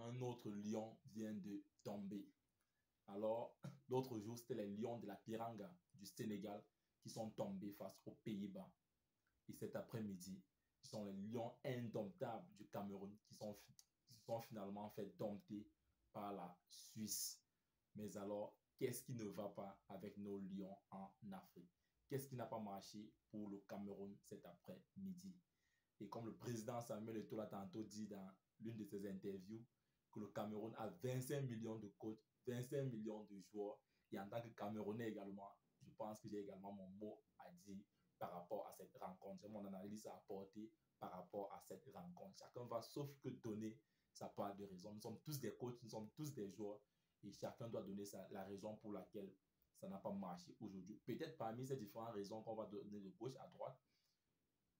un autre lion vient de tomber. Alors, l'autre jour, c'était les Lions de la Teranga du Sénégal qui sont tombés face aux Pays-Bas. Et cet après-midi, ce sont les Lions indomptables du Cameroun qui sont finalement fait dompter par la Suisse. Mais alors, qu'est-ce qui ne va pas avec nos Lions en Afrique? Qu'est-ce qui n'a pas marché pour le Cameroun cet après-midi? Et comme le président Samuel Eto'o l'a tantôt dit dans l'une de ses interviews, que le Cameroun a 25 millions de coachs, 25 millions de joueurs. Et en tant que Camerounais également, je pense que j'ai également mon mot à dire par rapport à cette rencontre. J'ai mon analyse à apporter par rapport à cette rencontre. Chacun va sauf que donner sa part de raison. Nous sommes tous des coachs, nous sommes tous des joueurs et chacun doit donner la raison pour laquelle ça n'a pas marché aujourd'hui. Peut-être parmi ces différentes raisons qu'on va donner de gauche à droite,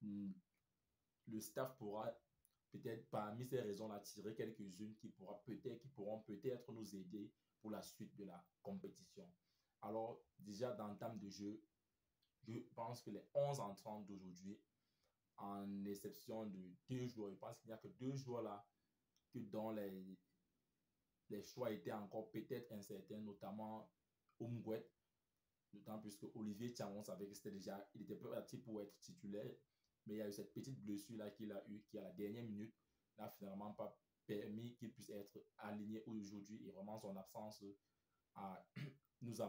le staff pourra peut-être parmi ces raisons-là tirer quelques-unes qui pourront peut-être nous aider pour la suite de la compétition. Alors, déjà d'entame de jeu, je pense que les 11 entrants d'aujourd'hui, en exception de 2 joueurs, je pense qu'il n'y a que 2 joueurs là dont les choix étaient encore peut-être incertains, notamment Umgwet, d'autant plus que Olivier Tchang, on savait que c'était déjà, il était parti pour être titulaire, mais il y a eu cette petite blessure là qu'il a eu, qui à la dernière minute n'a finalement pas permis qu'il puisse être aligné aujourd'hui, et vraiment son absence nous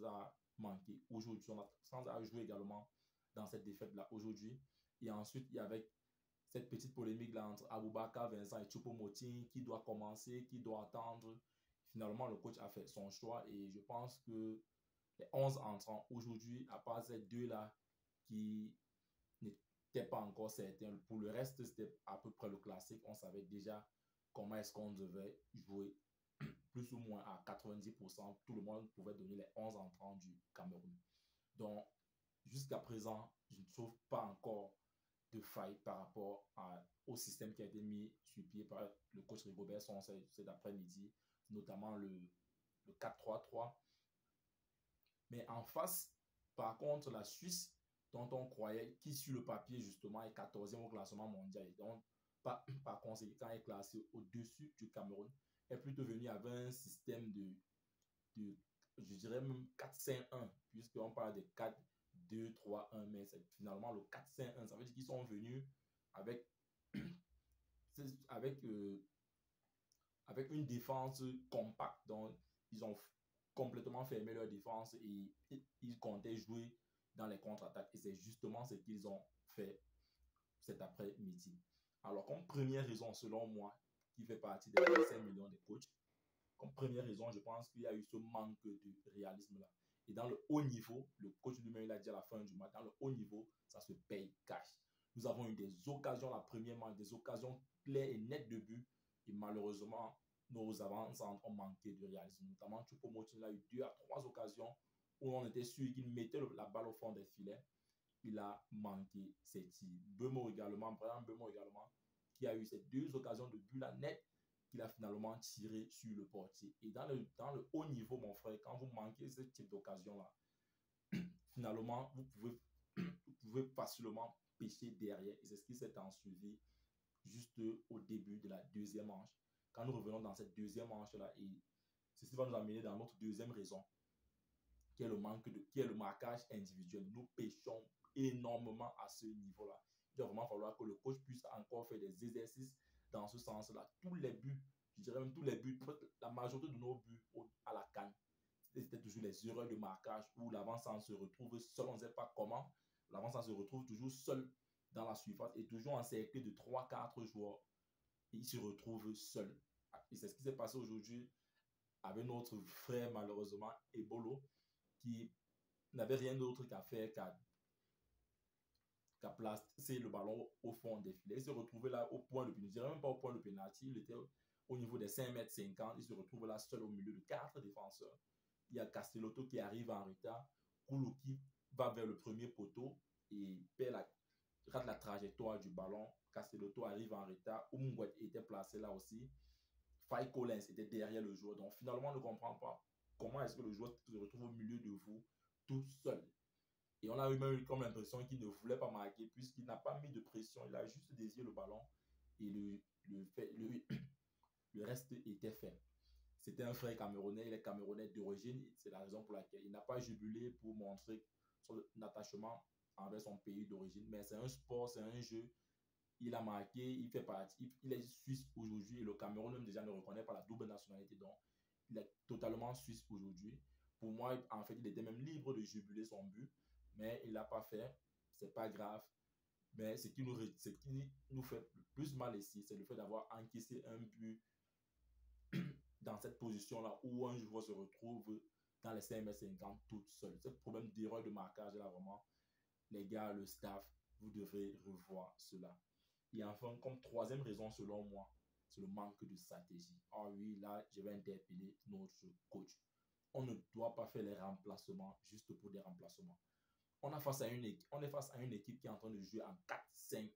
a manqué aujourd'hui. Son absence a joué également dans cette défaite là aujourd'hui. Et ensuite, il y avait cette petite polémique là entre Aboubakar, Vincent et Choupo-Moting, qui doit commencer, qui doit attendre. Finalement, le coach a fait son choix et je pense que les 11 entrants aujourd'hui, à part ces 2 là qui n'étaient pas encore certains, pour le reste, c'était à peu près le classique. On savait déjà comment est-ce qu'on devait jouer. Plus ou moins à 90%, tout le monde pouvait donner les 11 entrants du Cameroun. Donc, jusqu'à présent, je ne trouve pas encore de faille par rapport au système qui a été mis sur pied par le coach Rigobert Song cet après-midi, notamment le 4-3-3. Mais en face, par contre, la Suisse, dont on croyait qui sur le papier justement est 14e au classement mondial, et donc par conséquent est classé au-dessus du Cameroun, est plutôt venu avec un système de je dirais même 4-5-1, puisqu'on parle de 4-2-3-1, mais c'est finalement le 4-5-1. Ça veut dire qu'ils sont venus avec, avec une défense compacte. Donc, ils ont complètement fermé leur défense et ils comptaient jouer dans les contre-attaques. Et c'est justement ce qu'ils ont fait cet après-midi. Alors, comme première raison, selon moi, qui fait partie des 25 millions de coachs, comme première raison, je pense qu'il y a eu ce manque de réalisme-là. Et dans le haut niveau, le coach lui-même l'a dit à la fin du match, dans le haut niveau, ça se paye cash. Nous avons eu des occasions, la première match, des occasions claires et nettes de but. Et malheureusement, nos avançants ont manqué de réalisme. Notamment, Choupo-Moting a eu 2 à 3 occasions où on était sûr qu'il mettait la balle au fond des filets. Il a manqué ses tirs. Brian Mbeumo également, qui a eu ces 2 occasions de but là net, qu'il a finalement tiré sur le portier. Et dans le haut niveau, mon frère, quand vous manquez ce type d'occasion-là, finalement, vous pouvez facilement pêcher derrière. Et c'est ce qui s'est ensuivi juste au début de la deuxième manche. Quand nous revenons dans cette deuxième manche-là, et ceci va nous amener dans notre deuxième raison, qui est le marquage individuel. Nous pêchons énormément à ce niveau-là. Il va vraiment falloir que le coach puisse encore faire des exercices dans ce sens-là. Tous les buts, je dirais même tous les buts, la majorité de nos buts à la CAN, c'était toujours les erreurs de marquage où l'avant-centre se retrouve seul, on ne sait pas comment. L'avant-centre se retrouve toujours seul dans la surface et toujours encerclé de 3-4 joueurs. Et il se retrouve seul. Et c'est ce qui s'est passé aujourd'hui avec notre frère, malheureusement, Ebolo, qui n'avait rien d'autre qu'à faire qu'à placer le ballon au fond des filets. Il se retrouvait là au point de pénalty. Je ne dirais même pas au point de pénalty. Il était au niveau des 5,50 m. Il se retrouve là seul au milieu de 4 défenseurs. Il y a Castellotto qui arrive en retard. Koulou qui va vers le premier poteau et rate la trajectoire du ballon. Castellotto arrive en retard. Umgwet était placé là aussi. Faye Collins était derrière le joueur. Donc finalement, on ne comprend pas comment est-ce que le joueur se retrouve au milieu de vous tout seul. Et on a eu même comme l'impression qu'il ne voulait pas marquer puisqu'il n'a pas mis de pression. Il a juste désiré le ballon et le reste était fait. C'était un frère camerounais, il est camerounais d'origine. C'est la raison pour laquelle il n'a pas jubilé pour montrer son attachement envers son pays d'origine. Mais c'est un sport, c'est un jeu. Il a marqué, il fait partie, il est suisse aujourd'hui et le Cameroun même déjà ne reconnaît pas la double nationalité. Donc, il est totalement suisse aujourd'hui. Pour moi, en fait, il était même libre de jubiler son but, mais il ne l'a pas fait. C'est pas grave. Mais ce qui nous fait le plus mal ici, c'est le fait d'avoir encaissé un but dans cette position-là où un joueur se retrouve dans les 5m50 tout seul. Ce problème d'erreur de marquage là, vraiment, les gars, le staff, vous devrez revoir cela. Et enfin, comme troisième raison, selon moi, c'est le manque de stratégie. Ah oui, là, je vais interpeller notre coach. On ne doit pas faire les remplacements juste pour des remplacements. On est face à une équipe qui est en train de jouer en 4-5-1.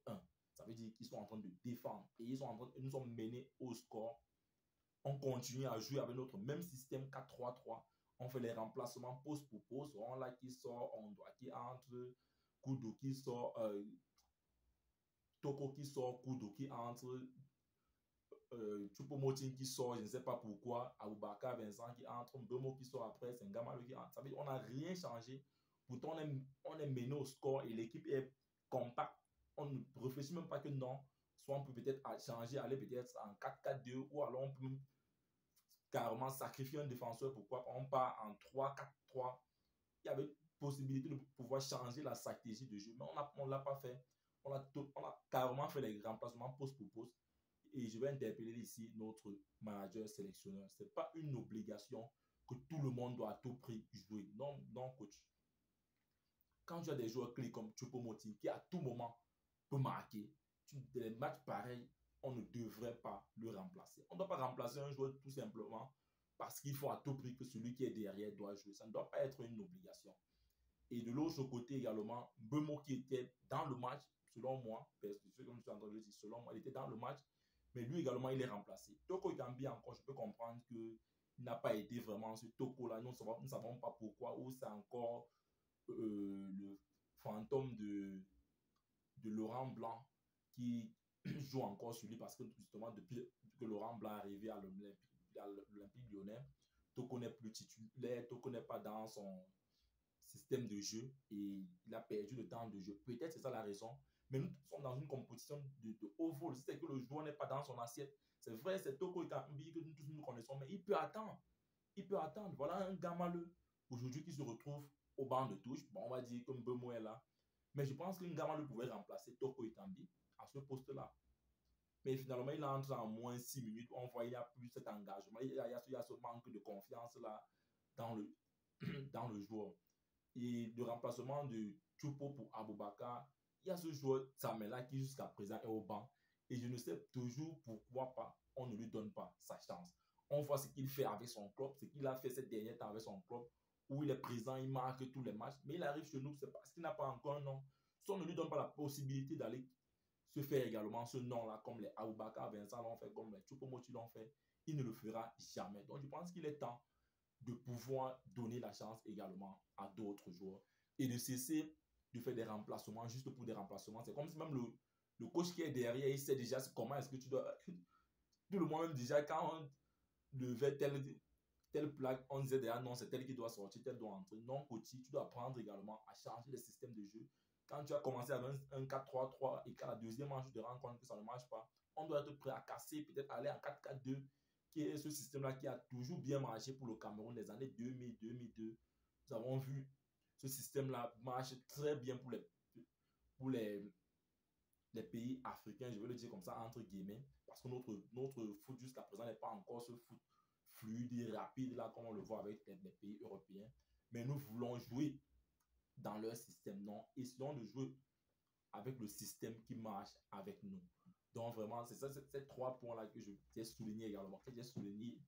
Ça veut dire qu'ils sont en train de défendre et nous sont menés au score. On continue à jouer avec notre même système 4-3-3. On fait les remplacements poste pour poste. On l'a qui sort, on doit qui entre, Kudo qui sort, Toko qui sort, Kudo qui entre, Choupo-Moting qui sort, je ne sais pas pourquoi, Aboubakar Vincent qui entre, Mbemo qui sort après, c'est Ngamalo qui entre. Ça veut dire on n'a rien changé. Pourtant, on est mené au score et l'équipe est compacte. On ne réfléchit même pas que non. Soit on peut peut-être changer, aller peut-être en 4-4-2 ou alors on peut carrément sacrifier un défenseur. Pourquoi on part en 3-4-3. Il y avait possibilité de pouvoir changer la stratégie de jeu, mais on ne l'a pas fait. On a carrément fait les remplacements poste pour poste. Et je vais interpeller ici notre manager sélectionneur. Ce n'est pas une obligation que tout le monde doit à tout prix jouer. Non, non, coach. Quand tu as des joueurs clés comme Choupo-Moting qui à tout moment peut marquer, des matchs pareils, on ne devrait pas le remplacer. On ne doit pas remplacer un joueur tout simplement parce qu'il faut à tout prix que celui qui est derrière doit jouer. Ça ne doit pas être une obligation. Et de l'autre côté également, Mbemo qui était dans le match, selon moi, parce que comme tu as entendu dire, selon moi, il était dans le match, mais lui également, il est remplacé. Toko Ekambi encore, je peux comprendre qu'il n'a pas été vraiment ce Toko-là. Nous ne savons pas pourquoi, ou c'est encore le fantôme de Laurent Blanc qui joue encore sur lui parce que justement, depuis que Laurent Blanc est arrivé à l'Olympique Lyonnais, Toko n'est plus titulaire, Toko n'est pas dans son système de jeu et il a perdu le temps de jeu. Peut-être c'est ça la raison. Mais nous sommes dans une compétition de haut vol. C'est que le joueur n'est pas dans son assiette. C'est vrai, c'est Toko Ekambi que nous tous nous connaissons, mais il peut attendre. Il peut attendre. Voilà un gars maleux aujourd'hui qui se retrouve au banc de touche. Bon, on va dire que Mbemo est là. Mais je pense qu'un gars maleux pouvait remplacer Toko Ekambi à ce poste-là. Mais finalement, il entre en moins 6 minutes. On voit qu'il n'y a plus cet engagement. Il y a ce manque de confiance-là dans dans le joueur. Et le remplacement de Choupo pour Aboubakar, il y a ce joueur Samela qui jusqu'à présent est au banc. Et je ne sais toujours pourquoi pas on ne lui donne pas sa chance. On voit ce qu'il fait avec son club, ce qu'il a fait ces derniers temps avec son club, où il est présent, il marque tous les matchs, mais il arrive chez nous, c'est parce qu'il n'a pas encore un nom. Si on ne lui donne pas la possibilité d'aller se faire également ce nom-là, comme les Aboubakar Vincent l'ont fait, comme les Choupo-Moting l'ont fait, il ne le fera jamais. Donc je pense qu'il est temps de pouvoir donner la chance également à d'autres joueurs et de cesser de faire des remplacements juste pour des remplacements. C'est comme si même le coach qui est derrière, il sait déjà comment est-ce que tu dois... Tout le monde même déjà, quand on levait telle plaque, on disait déjà non, c'est tel qui doit sortir, tel doit entrer. Non, coach, tu dois apprendre également à changer le système de jeu. Quand tu as commencé avec un 4-3-3 et qu'à la deuxième manche, tu te rends compte que ça ne marche pas, on doit être prêt à casser, peut-être aller en 4-4-2, qui est ce système-là qui a toujours bien marché pour le Cameroun des années 2000-2002. Nous avons vu ce système-là marche très bien pour les pays africains, je vais le dire comme ça, entre guillemets, parce que notre foot jusqu'à présent n'est pas encore ce foot fluide et rapide, là, comme on le voit avec les pays européens. Mais nous voulons jouer dans leur système, non. Essayons de jouer avec le système qui marche avec nous. Donc, vraiment, c'est ça, ces trois points-là que j'ai souligné également, que j'ai souligné,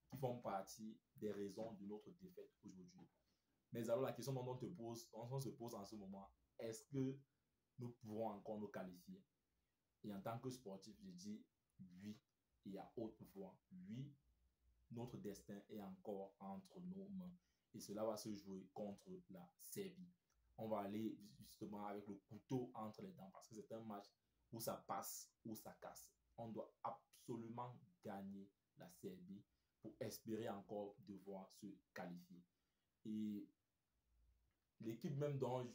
qui font partie des raisons de notre défaite aujourd'hui. Mais alors, la question dont on se pose en ce moment, est-ce que nous pouvons encore nous qualifier? Et en tant que sportif, je dis oui, et à haute voix, oui, notre destin est encore entre nos mains. Et cela va se jouer contre la Serbie. On va aller justement avec le couteau entre les dents parce que c'est un match où ça passe, où ça casse. On doit absolument gagner la Serbie pour espérer encore devoir se qualifier. Et l'équipe même dont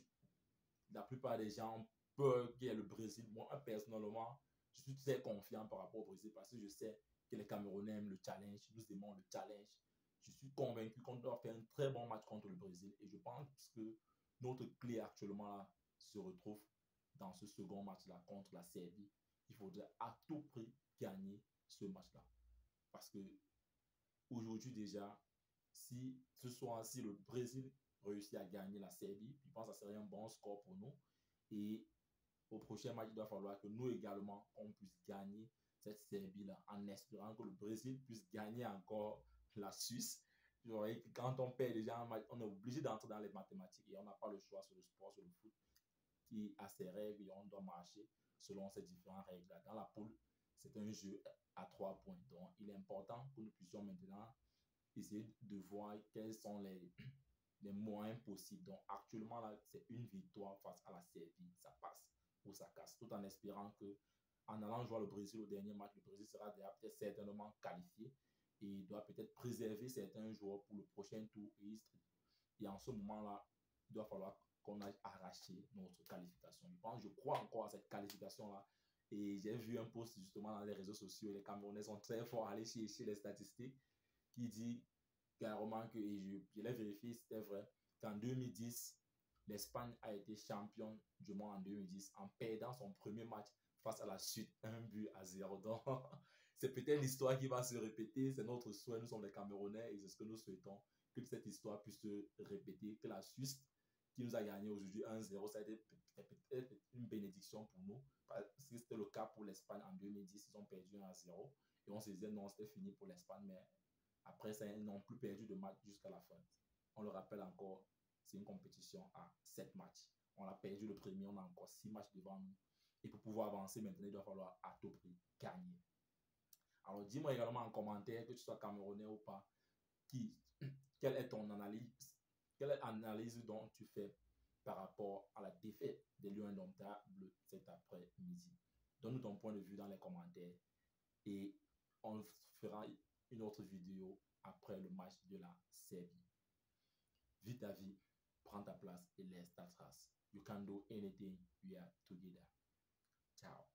la plupart des gens ont peur, qui est le Brésil, moi personnellement, je suis très confiant par rapport au Brésil parce que je sais que les Camerounais aiment le challenge, nous aimons le challenge. Je suis convaincu qu'on doit faire un très bon match contre le Brésil et je pense que notre clé actuellement là, se retrouve dans ce second match-là contre la Serbie. Il faudrait à tout prix gagner ce match-là. Parce que aujourd'hui déjà, si ce soir, si le Brésil réussit à gagner la Serbie, je pense que ça serait un bon score pour nous. Et au prochain match, il doit falloir que nous également, on puisse gagner cette Serbie-là en espérant que le Brésil puisse gagner encore la Suisse. Quand on perd déjà un match, on est obligé d'entrer dans les mathématiques et on n'a pas le choix sur le sport, sur le foot, qui a ses règles et on doit marcher selon ces différentes règles. Dans la poule, c'est un jeu à 3 points. Donc, il est important que nous puissions maintenant essayer de voir quels sont les moyens possibles. Donc, actuellement, là, c'est une victoire face à la Serbie. Ça passe ou ça casse, tout en espérant que en allant jouer le Brésil au dernier match, le Brésil sera déjà peut-être certainement qualifié et doit peut-être préserver certains joueurs pour le prochain tour. Et en ce moment-là, il doit falloir qu'on aille arracher notre qualification. Je crois encore à cette qualification-là. Et j'ai vu un post justement dans les réseaux sociaux, les Camerounais sont très forts à aller chercher les statistiques, qui dit carrément que, et je l'ai vérifié, c'était vrai, qu'en 2010, l'Espagne a été championne du monde en 2010 en perdant son premier match face à la Suisse, 1-0. Donc, c'est peut-être l'histoire qui va se répéter. C'est notre souhait, nous sommes les Camerounais et c'est ce que nous souhaitons, que cette histoire puisse se répéter, que la Suisse qui nous a gagné aujourd'hui 1-0, ça a été peut-être une bénédiction pour nous, parce que c'était le cas pour l'Espagne en 2010, ils ont perdu 1-0 et on se disait non, c'était fini pour l'Espagne, mais après ça, ils n'ont plus perdu de match jusqu'à la fin. On le rappelle encore, c'est une compétition à 7 matchs. On a perdu le premier, on a encore 6 matchs devant nous. Et pour pouvoir avancer maintenant, il doit falloir à tout prix gagner. Alors dis-moi également en commentaire, que tu sois camerounais ou pas, quelle est ton analyse, quelle est l'analyse dont tu fais par rapport à la défaite des Lions indomptables cet après-midi. Donne-nous ton point de vue dans les commentaires et on fera une autre vidéo après le match de la Serbie. Vis ta vie, prends ta place et laisse ta trace. You can do anything, we are together. Ciao.